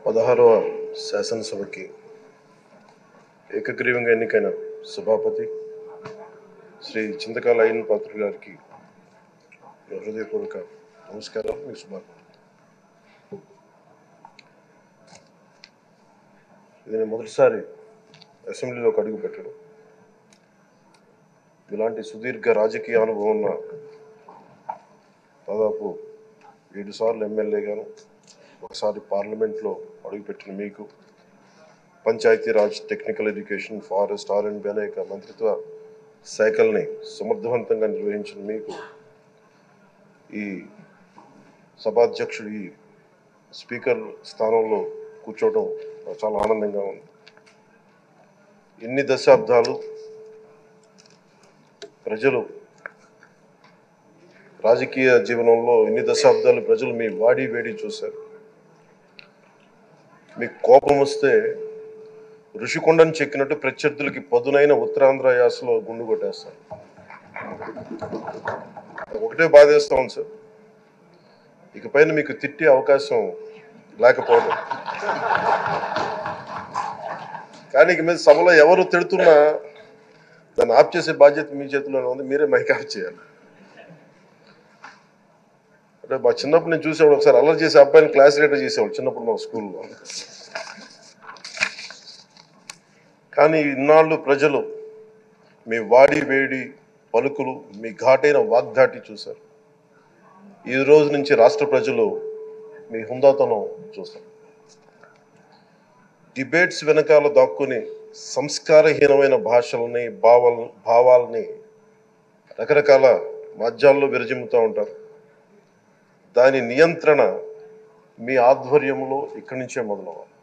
16వ శాసనసభకి ఏకగ్రీవంగా ఎన్నికైన సభాపతి శ్రీ చింతకాయల అయ్యన్న పాత్రుడు గారికి హృదయపూర్వక నమస్కారాలు, మీ శుభాకాంక్షలు. ఇది నేను మొదటిసారి అసెంబ్లీలోకి అడుగు పెట్టడం. ఇలాంటి సుదీర్ఘ రాజకీయ అనుభవం ఉన్న దాదాపు 7 సార్లు ఎమ్మెల్యేగాను, ఒకసారి పార్లమెంట్లో అడుగుపెట్టిన మీకు, Panchayati Raj, technical education, forest, R&B అనేక మంత్రిత్వ శాఖల్ని సమర్థవంతంగా నిర్వహించిన మీకు ఈ సభాధ్యక్షుడు, ఈ స్పీకర్ స్థానంలో కూర్చోవడం చాలా ఆనందంగా ఉంది. ఎన్ని దశాబ్దాలు ప్రజలు రాజకీయ జీవనంలో ఎన్ని దశాబ్దాలు ప్రజలు మీ వాడి వేడి చూశారు. మీకు కోపం వస్తే ఋషికొండను చెక్కినట్టు ప్రత్యర్థులకి పదునైన ఉత్తరాంధ్ర యాసలో గుండు కొట్టేస్తారు. ఒకటే బాధేస్తా ఉంది సార్, ఇకపైన మీకు తిట్టే అవకాశం లేకపోవడం. కానీ ఇక మీద సభలో ఎవరు తిడుతున్నా దాన్ని ఆఫ్ చేసే బాధ్యత మీ చేతిలోనే ఉంది. మీరే మైక్ ఆఫ్ చేయాలి. అంటే మా చిన్నప్పుడు నేను చూసేవాడు, ఒకసారి అల్లరి చేసే అబ్బాయిని క్లాస్ లీడర్ చేసేవాడు చిన్నప్పుడు మా స్కూల్లో. కానీ ఇన్నాళ్ళు ప్రజలు మీ వాడి వేడి పలుకులు, మీ ఘాటైన వాగ్దాటి చూశారు. ఈ రోజు నుంచి రాష్ట్ర ప్రజలు మీ హుందాతనం చూస్తారు. డిబేట్స్ వెనకాల దాక్కుని సంస్కారహీనమైన భాషల్ని, భావాల్ని రకరకాల మాధ్యాల్లో విరజిమ్ముతూ ఉంటారు. దాని నియంత్రణ మీ ఆధ్వర్యంలో ఇక్కడి నుంచే మొదలవ్వాలి.